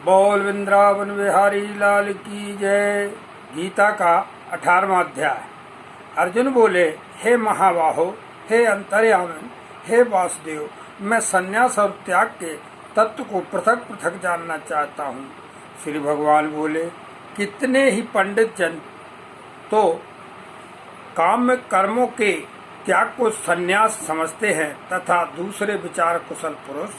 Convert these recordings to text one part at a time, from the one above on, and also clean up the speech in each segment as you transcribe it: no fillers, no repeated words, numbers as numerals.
बोल वृंदावन बिहारी लाल की जय। गीता का 18वां अध्याय। अर्जुन बोले, हे महाबाहो, हे अंतर्यामी, हे वासुदेव, मैं संन्यास और त्याग के तत्व को पृथक पृथक जानना चाहता हूँ। श्री भगवान बोले, कितने ही पंडित जन तो काम कर्मों के त्याग को संन्यास समझते हैं तथा दूसरे विचार कुशल पुरुष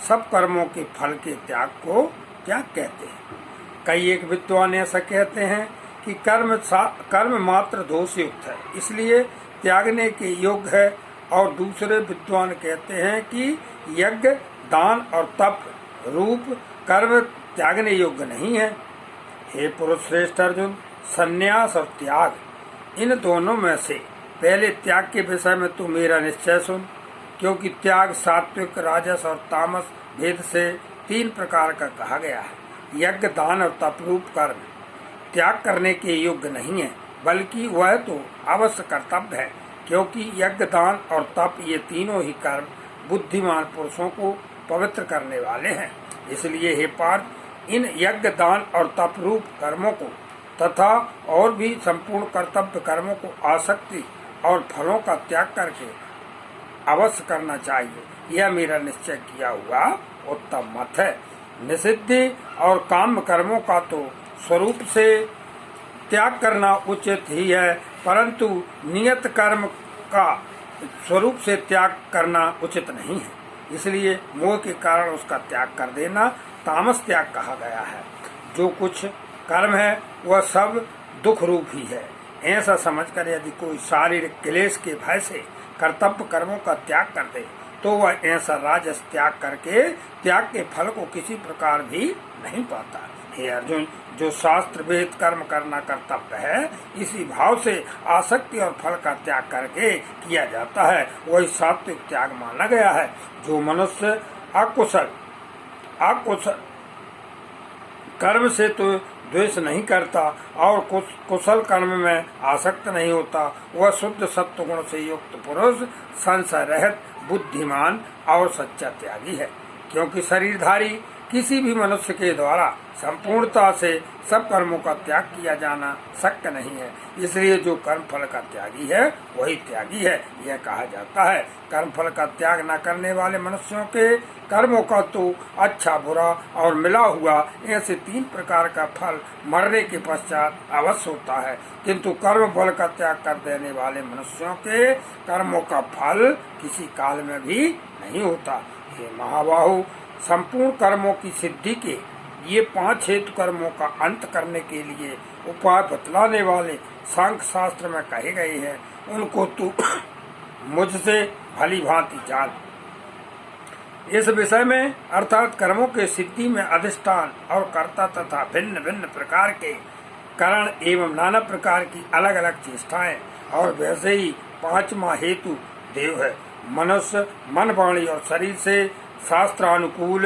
सब कर्मों के फल के त्याग को त्याग कहते हैं। कई एक विद्वान ऐसा कहते हैं कि कर्म मात्र दोष युक्त है, इसलिए त्यागने के योग्य है, और दूसरे विद्वान कहते हैं कि यज्ञ, दान और तप रूप कर्म त्यागने योग्य नहीं है। हे पुरुष श्रेष्ठ अर्जुन, संन्यास और त्याग इन दोनों में से पहले त्याग के विषय में तू मेरा निश्चय सुन, क्योंकि त्याग सात्विक, राजस और तामस भेद से 3 प्रकार का कहा गया है। यज्ञ, दान और तप रूप कर्म त्याग करने के योग्य नहीं है, बल्कि वह तो अवश्य कर्तव्य है, क्योंकि यज्ञ, दान और तप ये तीनों ही कर्म बुद्धिमान पुरुषों को पवित्र करने वाले हैं। इसलिए हे पार्थ, इन यज्ञ, दान और तप रूप कर्मों को तथा और भी संपूर्ण कर्तव्य कर्मों को आसक्ति और फलों का त्याग करके अवश्य करना चाहिए। यह मेरा निश्चय किया हुआ उत्तम मत है। निषिद्धि और काम कर्मों का तो स्वरूप से त्याग करना उचित ही है, परंतु नियत कर्म का स्वरूप से त्याग करना उचित नहीं है। इसलिए मोह के कारण उसका त्याग कर देना तामस त्याग कहा गया है। जो कुछ कर्म है वह सब दुख रूप ही है, ऐसा समझकर यदि कोई शारीरिक क्लेश के भय से कर्तव्य कर्मों का त्याग कर दे तो वह ऐसा राजस त्याग करके त्याग के फल को किसी प्रकार भी नहीं पाता। हे अर्जुन, जो शास्त्र वेद कर्म करना कर्तव्य है, इसी भाव से आसक्ति और फल का त्याग करके किया जाता है, वही सात्विक त्याग माना गया है। जो मनुष्य अकुशल कर्म से तो द्वेष नहीं करता और कुशल कर्म में आसक्त नहीं होता, वह शुद्ध सत्व गुण से युक्त पुरुष संशय रहित, बुद्धिमान और सच्चा त्यागी है। क्योंकि शरीरधारी किसी भी मनुष्य के द्वारा संपूर्णता से सब कर्मों का त्याग किया जाना शक्य नहीं है, इसलिए जो कर्म फल का त्यागी है वही त्यागी है, यह कहा जाता है। कर्म फल का त्याग न करने वाले मनुष्यों के कर्मों का तो अच्छा, बुरा और मिला हुआ ऐसे 3 प्रकार का फल मरने के पश्चात अवश्य होता है, किंतु कर्म फल का त्याग कर देने वाले मनुष्यों के कर्मों का फल किसी काल में भी नहीं होता। हे महाबाहु, संपूर्ण कर्मों की सिद्धि के ये 5 हेतु कर्मों का अंत करने के लिए उपाय बतलाने वाले सांख्य शास्त्र में कहे गए हैं, उनको तू मुझसे भली भांति जान। इस विषय में अर्थात कर्मों के सिद्धि में अधिष्ठान और कर्ता तथा भिन्न भिन्न प्रकार के कारण एवं नाना प्रकार की अलग अलग चेष्टाएं और वैसे ही 5वां हेतु देव है। मनुष्य मन, वाणी और शरीर से शास्त्रानुकूल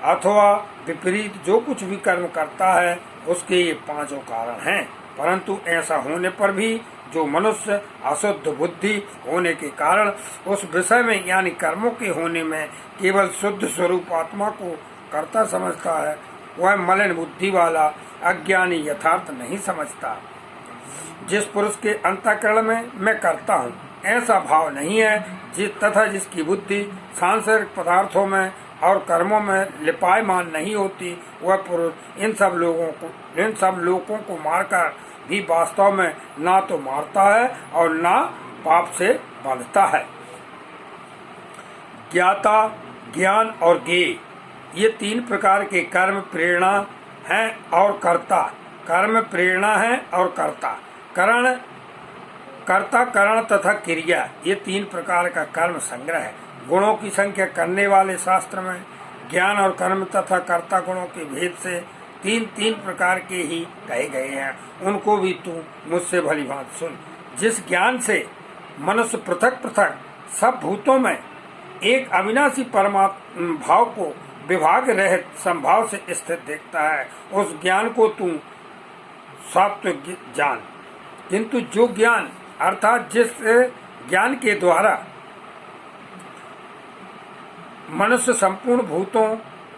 अथवा विपरीत जो कुछ भी कर्म करता है उसके ये 5 कारण हैं, परंतु ऐसा होने पर भी जो मनुष्य अशुद्ध बुद्धि होने के कारण उस विषय में यानी कर्मों के होने में केवल शुद्ध स्वरूप आत्मा को कर्ता समझता है, वह मलिन बुद्धि वाला अज्ञानी यथार्थ नहीं समझता। जिस पुरुष के अंतःकरण में मैं करता हूँ ऐसा भाव नहीं है, तथा जिसकी बुद्धि सांसारिक पदार्थों में और कर्मों में लिपायमान नहीं होती, वह पुरुष इन सब लोगों को मारकर भी वास्तव में ना तो मारता है और ना पाप से बांधता है। ज्ञाता, ज्ञान और ज्ञेय ये 3 प्रकार के कर्म प्रेरणा हैं और कर्ता। कर्म प्रेरणा है और कर्ता। कर्ता, करण तथा क्रिया ये 3 प्रकार का कर्म संग्रह है। गुणों की संख्या करने वाले शास्त्र में ज्ञान और कर्म तथा कर्ता गुणों के भेद से 3 प्रकार के ही कहे गए हैं, उनको भी तू मुझसे भली भांति सुन। जिस ज्ञान से मनुष्य पृथक पृथक सब भूतों में एक अविनाशी परमात्मा भाव को विभाग रहित संभाव से स्थित देखता है, उस ज्ञान को तू सात्विक जान। किंतु जो ज्ञान अर्थात जिस ज्ञान के द्वारा मनुष्य संपूर्ण भूतों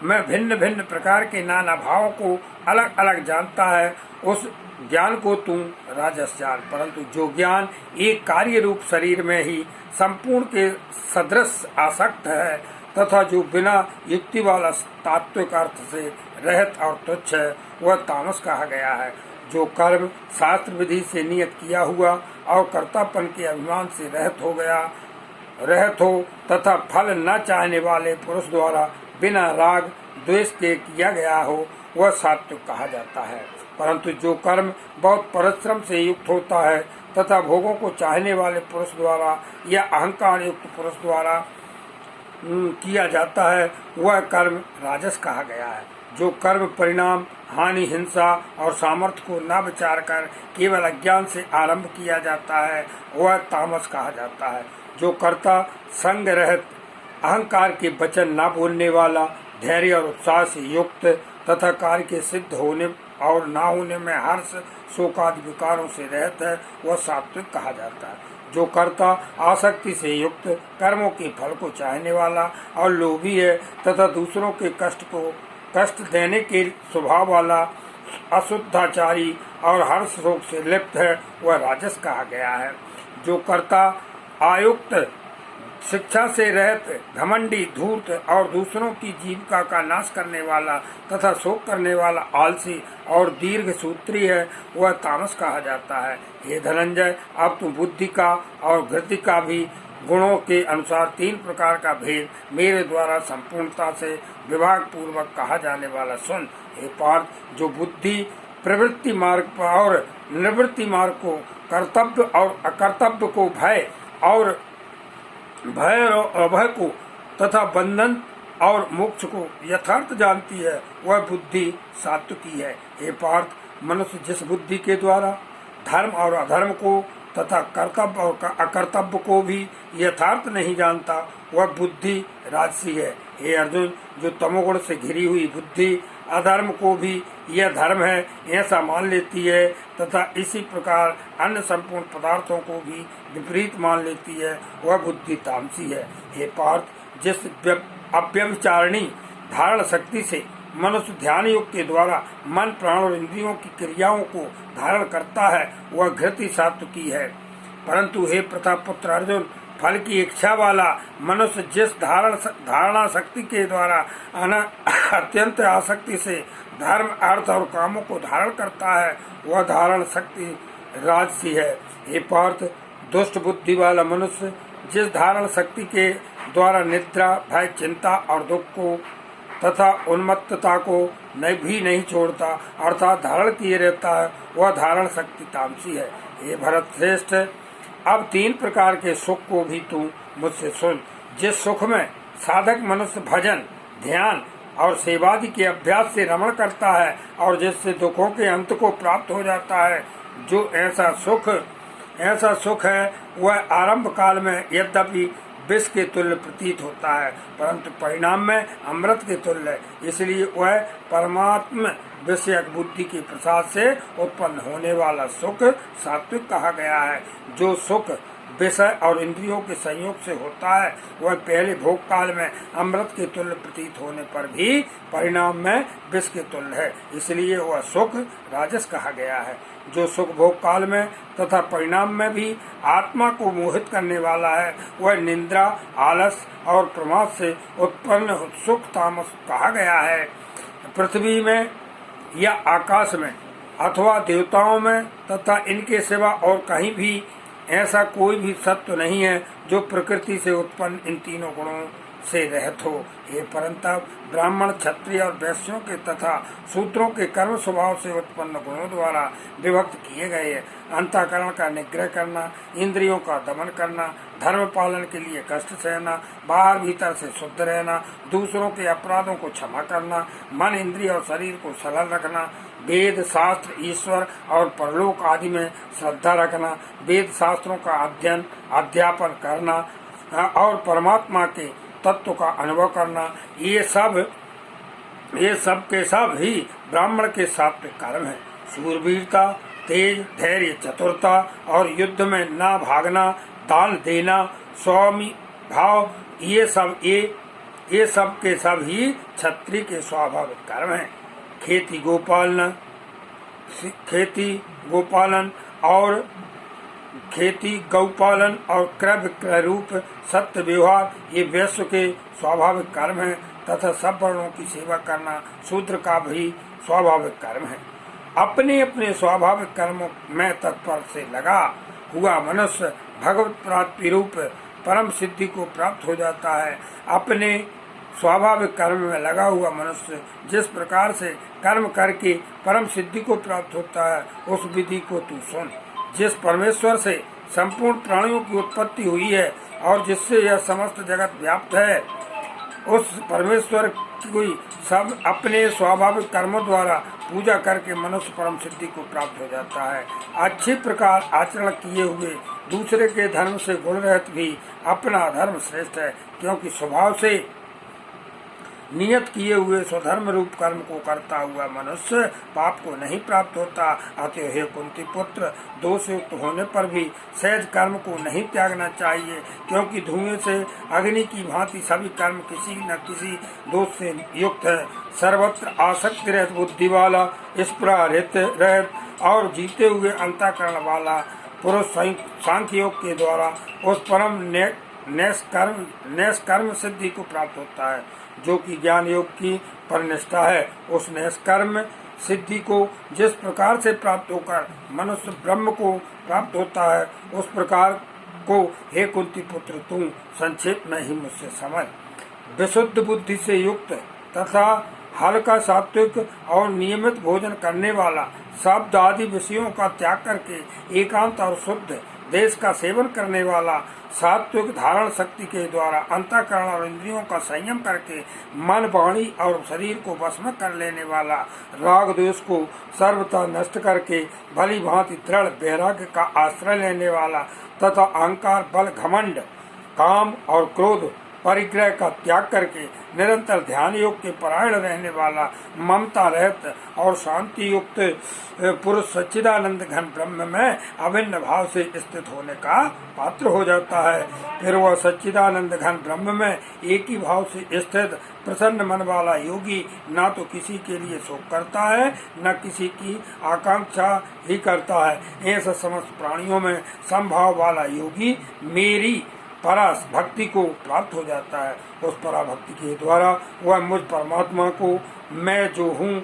में भिन्न भिन्न प्रकार के नाना भावों को अलग अलग जानता है, उस ज्ञान को तुम राजस जान। परंतु जो ज्ञान एक कार्य रूप शरीर में ही संपूर्ण के सदृश आसक्त है तथा जो बिना युक्ति वाला तात्विक अर्थ से रहित और तुच्छ है, वह तामस कहा गया है। जो कर्म शास्त्र विधि से नियत किया हुआ और कर्तापन के अभिमान से रहित हो तथा फल न चाहने वाले पुरुष द्वारा बिना राग द्वेष के किया गया हो, वह सात्विक कहा जाता है। परंतु जो कर्म बहुत परिश्रम से युक्त होता है तथा भोगों को चाहने वाले पुरुष द्वारा या अहंकार युक्त पुरुष द्वारा किया जाता है, वह कर्म राजस कहा गया है। जो कर्म परिणाम, हानि, हिंसा और सामर्थ्य को न विचार कर केवल अज्ञान से आरंभ किया जाता है, वह तामस कहा जाता है। जो कर्ता संग रहित, अहंकार के वचन न बोलने वाला, धैर्य और उत्साह से युक्त तथा कार्य के सिद्ध होने और न होने में हर्ष शोक आदि विकारों से रहित है, वह सात्विक कहा जाता है। जो कर्ता आसक्ति से युक्त, कर्मों के फल को चाहने वाला और लोभी है तथा दूसरों के कष्ट देने के स्वभाव वाला, अशुद्धाचारी और हर्ष शोक से लिप्त है, वह राजस कहा गया है। जो कर्ता आयुक्त, शिक्षा से रहित, घमंडी, धूर्त और दूसरों की जीविका का नाश करने वाला तथा शोक करने वाला, आलसी और दीर्घ सूत्री है, वह तामस कहा जाता है। हे धनंजय, अब तुम बुद्धि का और धृति का भी गुणों के अनुसार 3 प्रकार का भेद मेरे द्वारा संपूर्णता से विभाग पूर्वक कहा जाने वाला सुन। हे पार्थ, जो बुद्धि प्रवृत्ति मार्ग और निवृत्ति मार्ग को, कर्तव्य और अकर्तव्य को, भय और अभय को तथा बंधन और मोक्ष को यथार्थ जानती है, वह बुद्धि सात्विकी है। हे पार्थ, मनुष्य जिस बुद्धि के द्वारा धर्म और अधर्म को तथा कर्तव्य और अकर्तव्य को भी यथार्थ नहीं जानता, वह बुद्धि राजसी है। हे अर्जुन, जो तमोगुण से घिरी हुई बुद्धि अधर्म को भी यह धर्म है ऐसा मान लेती है तथा इसी प्रकार अन्य संपूर्ण पदार्थों को भी विपरीत मान लेती है, वह बुद्धि तामसी है। हे पार्थ, जिस अव्यभिचारिणी धारण शक्ति से मनुष्य ध्यान योग के द्वारा मन, प्राण और इंद्रियों की क्रियाओं को धारण करता है, वह घृति सात्विकी है। परंतु हे प्रतापपुत्र अर्जुन, फल की इच्छा वाला मनुष्य जिस धारणा शक्ति के द्वारा अत्यंत आसक्ति से धर्म, अर्थ और कामों को धारण करता है, वह धारण शक्ति राजसी है। हे पार्थ, दुष्ट बुद्धि वाला मनुष्य जिस धारण शक्ति के द्वारा निद्रा, भय, चिंता और दुख को तथा उन्मत्तता को भी नहीं छोड़ता अर्थात धारण किए रहता है, वह धारण शक्ति तामसी है। हे भरत श्रेष्ठ, अब 3 प्रकार के सुख को भी तू मुझसे सुन। जिस सुख में साधक मनुष्य भजन, ध्यान और सेवादि के अभ्यास से रमण करता है और जिससे दुखों के अंत को प्राप्त हो जाता है, जो ऐसा सुख है, वह आरंभ काल में यद्यपि विष के तुल्य प्रतीत होता है, परंतु परिणाम में अमृत के तुल्य है। इसलिए वह परमात्मा विषयक बुद्धि के प्रसाद से उत्पन्न होने वाला सुख सात्विक कहा गया है। जो सुख विषय और इंद्रियों के संयोग से होता है, वह पहले भोग काल में अमृत के तुल्य प्रतीत होने पर भी परिणाम में विष के तुल्य है, इसलिए वह सुख राजस कहा गया है। जो सुख भोग काल में तथा परिणाम में भी आत्मा को मोहित करने वाला है, वह निंद्रा, आलस और प्रमाद से उत्पन्न सुख तामस कहा गया है। पृथ्वी में या आकाश में अथवा देवताओं में तथा इनके सिवा और कहीं भी ऐसा कोई भी सत्व नहीं है जो प्रकृति से उत्पन्न इन तीनों गुणों से रहित हो। हे परंतप, ब्राह्मण, क्षत्रिय और वैश्यों के तथा शूद्रों के कर्म स्वभाव से उत्पन्न गुणों द्वारा विभक्त किए गए हैं। अंतःकरण का निग्रह करना, इंद्रियों का दमन करना, धर्म पालन के लिए कष्ट सहना, बाहर भीतर से शुद्ध रहना, दूसरों के अपराधों को क्षमा करना, मन, इंद्रिय और शरीर को सरल रखना, वेद, शास्त्र, ईश्वर और परलोक आदि में श्रद्धा रखना, वेद शास्त्रों का अध्ययन, अध्यापन करना और परमात्मा के तत्व का अनुभव करना, ये सब के सब ही ब्राह्मण के सात्विक कर्म है। शूरवीरता, तेज, धैर्य, चतुरता और युद्ध में ना भागना, दान देना, स्वामी भाव, ये ये सब के सब ही क्षत्रिय के स्वाभाविक कर्म हैं। खेती गौपालन और क्रय विक्रय रूप सत्य व्यवहार ये वैश्य के स्वाभाविक कर्म हैं तथा सब वर्णों की सेवा करना शूद्र का भी स्वाभाविक कर्म है। अपने अपने स्वाभाविक कर्मों में तत्पर से लगा हुआ मनुष्य भगवत प्राप्ति रूप परम सिद्धि को प्राप्त हो जाता है। अपने स्वाभाविक कर्म में लगा हुआ मनुष्य जिस प्रकार से कर्म करके परम सिद्धि को प्राप्त होता है उस विधि को तू सुन। जिस परमेश्वर से संपूर्ण प्राणियों की उत्पत्ति हुई है और जिससे यह समस्त जगत व्याप्त है, उस परमेश्वर की सब अपने स्वाभाविक कर्मों द्वारा पूजा करके मनुष्य परम सिद्धि को प्राप्त हो जाता है। अच्छी प्रकार आचरण किए हुए दूसरे के धर्म से गुण रहित भी अपना धर्म श्रेष्ठ है, क्योंकि स्वभाव से नियत किए हुए स्वधर्म रूप कर्म को करता हुआ मनुष्य पाप को नहीं प्राप्त होता। अतः हे कुंती पुत्र, दोष युक्त होने पर भी सहज कर्म को नहीं त्यागना चाहिए, क्योंकि धुएं से अग्नि की भांति सभी कर्म किसी न किसी दोष से युक्त है। सर्वत्र आसक्ति रहित बुद्धि वाला, स्पृहा रहित और जीते हुए अंतःकरण वाला पुरुष सांख्य योग के द्वारा उस परम नैष्कर्म सिद्धि को प्राप्त होता है, जो कि ज्ञान योग की परनिष्ठा है। उस नैष्कर्म सिद्धि को जिस प्रकार से प्राप्त होकर मनुष्य ब्रह्म को प्राप्त होता है, उस प्रकार को हे कुंती पुत्र तू संक्षेप में ही मुझसे समझ। विशुद्ध बुद्धि से युक्त तथा हल्का सात्विक और नियमित भोजन करने वाला, शब्द आदि विषयों का त्याग करके एकांत और शुद्ध देश का सेवन करने वाला, सात्विक धारण शक्ति के द्वारा अंतःकरण और इंद्रियों का संयम करके मन, वाणी और शरीर को वश में कर लेने वाला, राग द्वेष को सर्वथा नष्ट करके भली भांति दृढ़ वैराग्य का आश्रय लेने वाला तथा अहंकार, बल, घमंड, काम और क्रोध परिग्रह का त्याग करके निरंतर ध्यान योग के परायण रहने वाला, ममता रहित और शांति युक्त पुरुष सच्चिदानंद घन ब्रह्म में अभिन्न भाव से स्थित होने का पात्र हो जाता है। फिर वह सच्चिदानंद घन ब्रह्म में एक ही भाव से स्थित प्रसन्न मन वाला योगी न तो किसी के लिए शोक करता है न किसी की आकांक्षा ही करता है। ऐसा समस्त प्राणियों में समभाव वाला योगी मेरी परास भक्ति को प्राप्त हो जाता है। उस पराभक्ति के द्वारा वह मुझ परमात्मा को मैं जो हूँ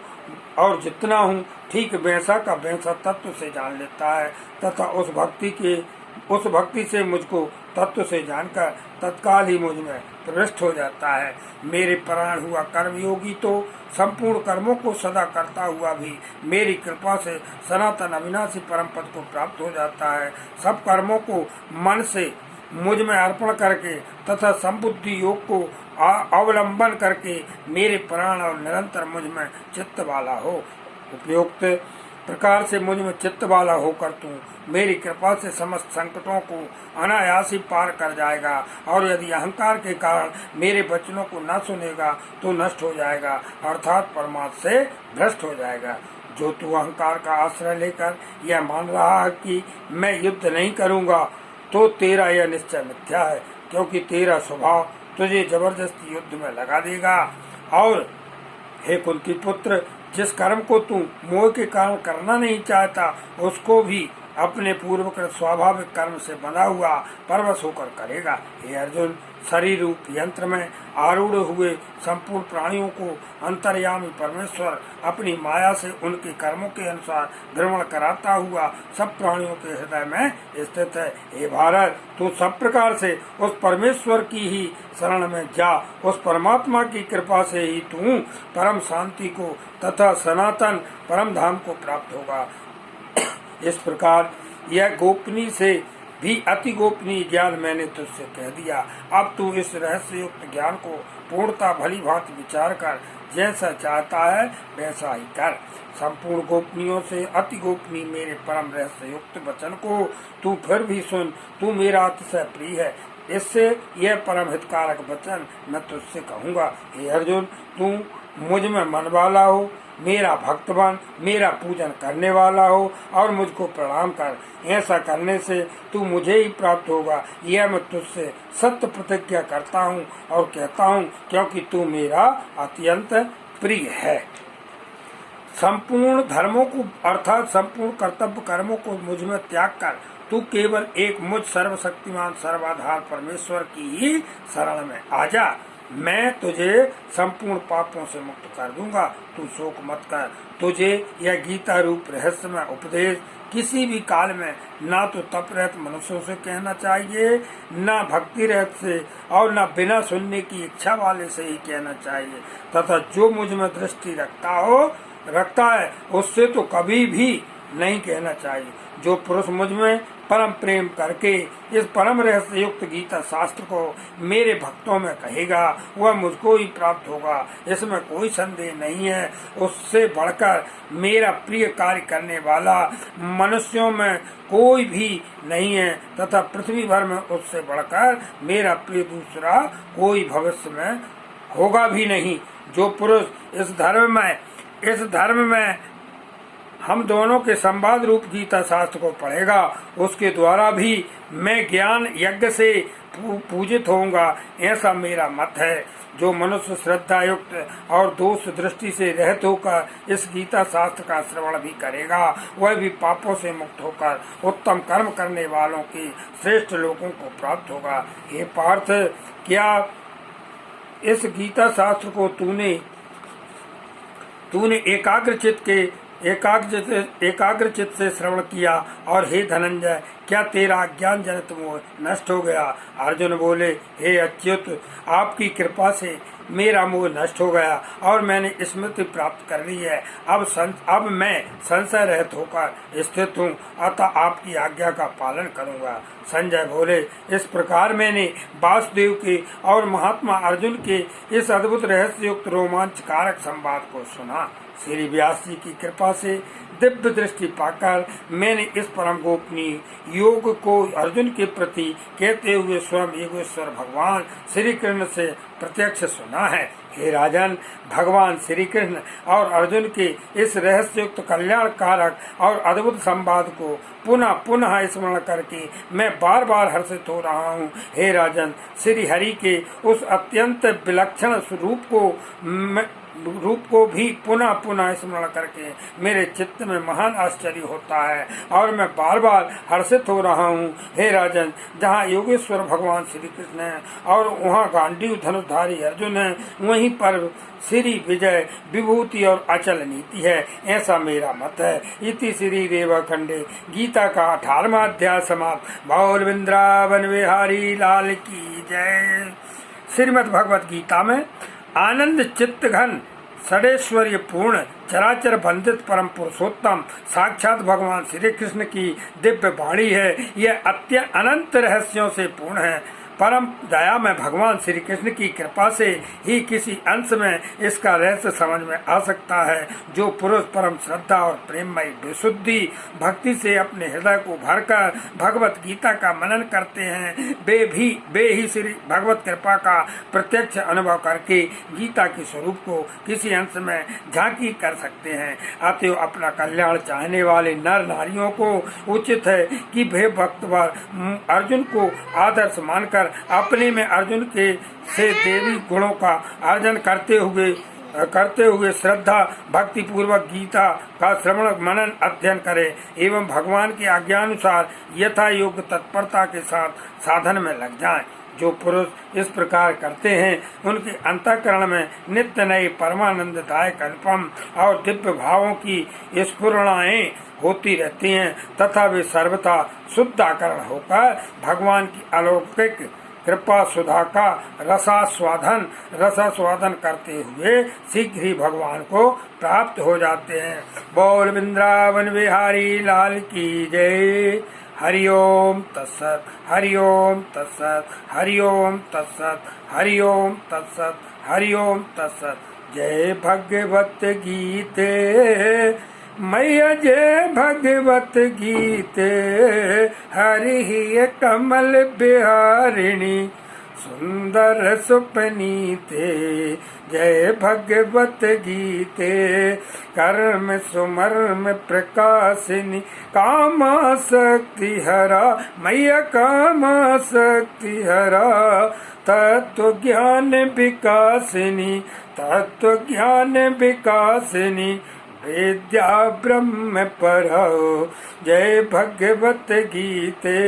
और जितना हूँ ठीक वैसा का वैसा तत्व से जान लेता है तथा उस भक्ति से मुझको तत्व से जानकर तत्काल ही मुझ में प्रविष्ट हो जाता है। मेरे परायण हुआ कर्मयोगी तो संपूर्ण कर्मों को सदा करता हुआ भी मेरी कृपा से सनातन अविनाशी परम पद को प्राप्त हो जाता है। सब कर्मों को मन से मुझ में अर्पण करके तथा संबुद्धि योग को अवलंबन करके मेरे प्राण और निरंतर मुझ में चित्त वाला हो। उपयुक्त प्रकार से मुझ में चित्त वाला होकर तू मेरी कृपा से समस्त संकटों को अनायास ही पार कर जाएगा, और यदि अहंकार के कारण मेरे वचनों को न सुनेगा तो नष्ट हो जाएगा, अर्थात परमात्मा से भ्रष्ट हो जाएगा। जो तू अहंकार का आश्रय लेकर यह मान रहा है कि मैं युद्ध नहीं करूँगा, तो तेरा यह निश्चय मिथ्या है, क्योंकि तेरा स्वभाव तुझे जबरदस्ती युद्ध में लगा देगा। और हे कुंती पुत्र, जिस कर्म को तू मोह के कारण करना नहीं चाहता, उसको भी अपने पूर्वकृत स्वाभाविक कर्म से बंधा हुआ परवश होकर करेगा। हे अर्जुन, शरीर रूप यंत्र में आरूढ़ हुए संपूर्ण प्राणियों को अंतर्यामी परमेश्वर अपनी माया से उनके कर्मों के अनुसार भ्रमण कराता हुआ सब प्राणियों के हृदय में स्थित है। हे भारत, तू सब प्रकार से उस परमेश्वर की ही शरण में जा। उस परमात्मा की कृपा से ही तू परम शांति को तथा सनातन परम धाम को प्राप्त होगा। इस प्रकार यह गोपनीय से भी अति गोपनीय ज्ञान मैंने तुझसे कह दिया। अब तू इस रहस्य युक्त ज्ञान को पूर्णता भली भांति विचार कर जैसा चाहता है वैसा ही कर। संपूर्ण गोपनीयों से अति गोपनीय मेरे परम रहस्य युक्त वचन को तू फिर भी सुन। तू मेरा अतिशय प्रिय है, इससे यह परम हितकारक वचन मैं तुझसे कहूँगा। हे अर्जुन, तू मुझ में मन वाला हो मेरा भक्त बन, मेरा पूजन करने वाला हो और मुझको प्रणाम कर। ऐसा करने से तू मुझे ही प्राप्त होगा, यह मैं तुझसे सत्य प्रतिज्ञा करता हूँ और कहता हूँ, क्योंकि तू मेरा अत्यंत प्रिय है। संपूर्ण धर्मों को अर्थात संपूर्ण कर्तव्य कर्मों को मुझ में त्याग कर तू केवल एक मुझ सर्वशक्तिमान सर्वाधार परमेश्वर की ही शरण में आ जा। मैं तुझे संपूर्ण पापों से मुक्त कर दूंगा, तू शोक मत कर। तुझे यह गीता रूप रहस्यमय उपदेश किसी भी काल में ना तो तप रहित मनुष्यों से कहना चाहिए, ना भक्ति रहित से और ना बिना सुनने की इच्छा वाले से ही कहना चाहिए, तथा जो मुझ में दृष्टि रखता है उससे तो कभी भी नहीं कहना चाहिए। जो पुरुष मुझ में परम प्रेम करके इस परम रहस्य युक्त गीता शास्त्र को मेरे भक्तों में कहेगा, वह मुझको ही प्राप्त होगा, इसमें कोई संदेह नहीं है। उससे बढ़कर मेरा प्रिय कार्य करने वाला मनुष्यों में कोई भी नहीं है, तथा पृथ्वी भर में उससे बढ़कर मेरा प्रिय दूसरा कोई भविष्य में होगा भी नहीं। जो पुरुष इस धर्म में हम दोनों के संवाद रूप गीता शास्त्र को पढ़ेगा, उसके द्वारा भी मैं ज्ञान यज्ञ से पूजित होऊंगा, ऐसा मेरा मत है। जो मनुष्य श्रद्धा युक्त और दोष दृष्टि से रहित होकर इस गीता शास्त्र का श्रवण भी करेगा, वह भी पापों से मुक्त होकर उत्तम कर्म करने वालों के श्रेष्ठ लोगों को प्राप्त होगा। हे पार्थ, क्या इस गीता शास्त्र को तूने एकाग्र चित्त से श्रवण किया, और हे धनंजय, क्या तेरा ज्ञान जनित मोह नष्ट हो गया? अर्जुन बोले, हे अच्युत, आपकी कृपा से मेरा मोह नष्ट हो गया और मैंने स्मृति प्राप्त कर ली है। अब मैं संशय रहित होकर स्थित हूँ, अतः आपकी आज्ञा का पालन करूँगा। संजय बोले, इस प्रकार मैंने वासुदेव के और महात्मा अर्जुन के इस अद्भुत रहस्य युक्त रोमांचकारक संवाद को सुना। श्री व्यास जी की कृपा से दिव्य दृष्टि पाकर मैंने इस परम गोपनीय योग को अर्जुन के प्रति कहते हुए स्वयं योगेश्वर भगवान श्री कृष्ण से प्रत्यक्ष सुना है। हे राजन, भगवान श्री कृष्ण और अर्जुन के इस रहस्युक्त कल्याणकारक और अद्भुत संवाद को पुनः पुनः स्मरण करके मैं बार बार हर्षित हो रहा हूँ। हे राजन, श्री हरि के उस अत्यंत विलक्षण रूप को भी पुनः पुनः स्मरण करके मेरे चित्त में महान आश्चर्य होता है और मैं बार बार हर्षित हो रहा हूँ। हे राजन, जहाँ योगेश्वर भगवान श्री कृष्ण है और वहाँ गांडीव धनुषधारी अर्जुन है, वहीं पर श्री विजय विभूति और अचल नीति है, ऐसा मेरा मत है। इति श्री रेवाखंडे गीता का 18वां अध्याय समाप्त। बोल वृंदावन बिहारी लाल की जय। श्रीमद् भगवत गीता में आनंद चित्त घन षडेश्वर्य पूर्ण चराचर बंधित परम पुरुषोत्तम साक्षात भगवान श्री कृष्ण की दिव्य वाणी है। यह अनंत रहस्यों से पूर्ण है। परम दया में भगवान श्री कृष्ण की कृपा से ही किसी अंश में इसका रहस्य समझ में आ सकता है। जो पुरुष परम श्रद्धा और प्रेममय विशुद्धि भक्ति से अपने हृदय को भरकर भगवत गीता का मनन करते हैं, वे ही श्री भगवत कृपा का प्रत्यक्ष अनुभव करके गीता के स्वरूप को किसी अंश में झांकी कर सकते हैं। अतएव अपना कल्याण चाहने वाले नर नारियों को उचित है कि वे भक्तवार अर्जुन को आदर्श मानकर अपने में अर्जुन के से देवी गुणों का अर्जन करते हुए श्रद्धा भक्ति पूर्वक गीता का श्रवण मनन अध्ययन करें एवं भगवान की आज्ञानुसार यथा योग्य तत्परता के साथ साधन में लग जाएं। जो पुरुष इस प्रकार करते हैं उनके अंतःकरण में नित्य नए परमानंददायक अनुपम और दिव्य भावों की स्फुरणाएं होती रहती हैं तथा वे सर्वथा शुद्धाकरण होकर भगवान की अलौकिक कृपा सुधा का रसास्वादन करते हुए शीघ्र ही भगवान को प्राप्त हो जाते हैं। बोल वृंदावन बिहारी लाल की जय। हरि ओम तत्सत, हरि ओम तत्सत, हरि ओम तत्सत, हरि ओम तत्सत, हरि ओम तत्सत। जय भगवत गीते मैया, जय भगवत गीते। हरि कमल बिहारिणी सुंदर सुपनीते। जय भगवत गीते। कर्म सुमर्म प्रकाशिनी कामा शक्ति हरा मैया कामा शक्ति हरा। तत्व ज्ञान विकासिनी तत्व ज्ञान विकासिनी विद्या ब्रह्म पढ़ो। जय भगवत गीते।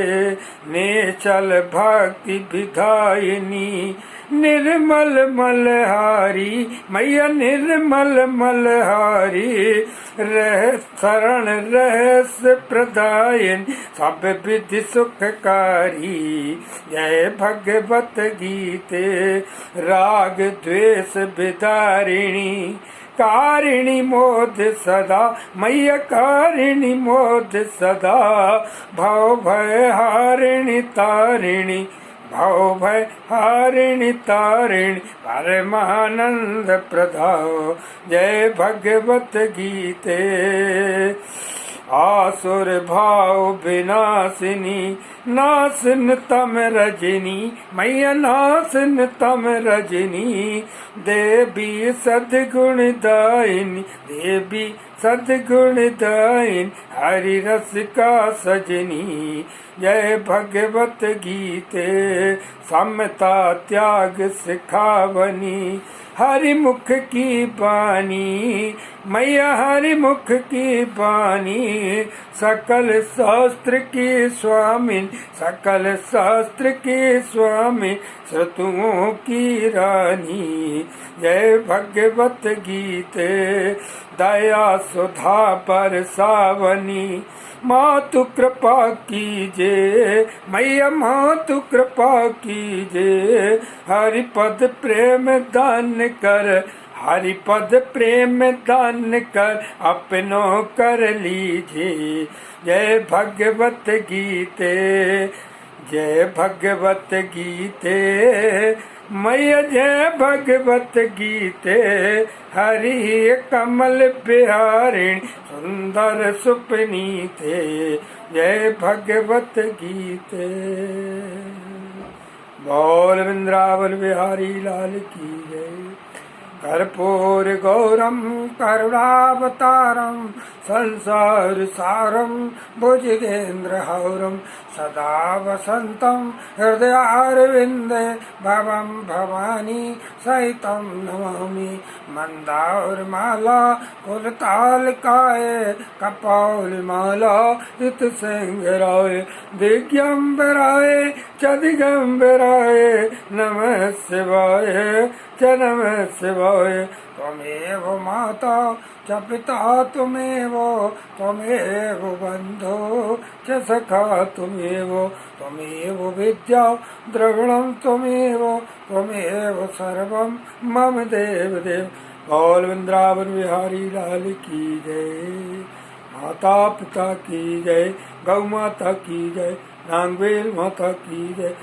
नेचल भक्ति विधायिनी निर्मल मलहारी मैया निर्मल मलहारी। रह शरण रहस्य प्रदायन सब विधि सुखकारी। जय भगवत गीते। राग द्वेष विदारिणी कारिणी मोद सदा मैया कारिणी मोद सदा। भव भय हारिणी तारिणी भव भय हारिणी तारिणी परमानंद प्रदाओ। जय भगवत गीते। आसुर भाव विनाशिनी नासिन तम रजनी मैया नासिन तम रजनी। देवी सद्गुण दायिनी देवी सद्गुण दायिनी हरि रस का सजनी। जय भगवत गीते। समता त्याग सिखावनी हरि मुख की बानी मैया हरि मुख की बानी। सकल शास्त्र की स्वामी सकल शास्त्र की स्वामी श्रुतुओं की रानी। जय भगवत गीते। दया सुधा पर सावनी मातु कृपा कीजे मैया मातु कृपा कीजे। हरिपद प्रेम दान कर हरिपद प्रेम दान कर अपनों कर लीजिए। जय भगवत गीते। जय भगवत गीते मैया जय भगवत गीते। हरि कमल बिहारिणी सुंदर सुपनीते। जय भगवत गीते। बोल वृंदावन बिहारी लाल की जय। कर्पूर गौरम करुणावतारम संसार सारम भुजगेंद्र हौरम सदा वसंतम हृदयारविंदे भवम भवानी सहितम नमामि। मंदारमाला कुलतालकाय कपालमाला इत सिंहराय दिगंबराय च दिगंबराय नमः शिवाय च नमः शिवाय। त्वमेव माता च पिता त्वमेव बन्धो च सखा त्वमेव विद्या द्रविणं त्वमेव सर्वं मम देव देव। बोल वृंदावन बिहारी लाल की जय। माता पिता की जय गौ माता की जय नांगवेल माता की जय।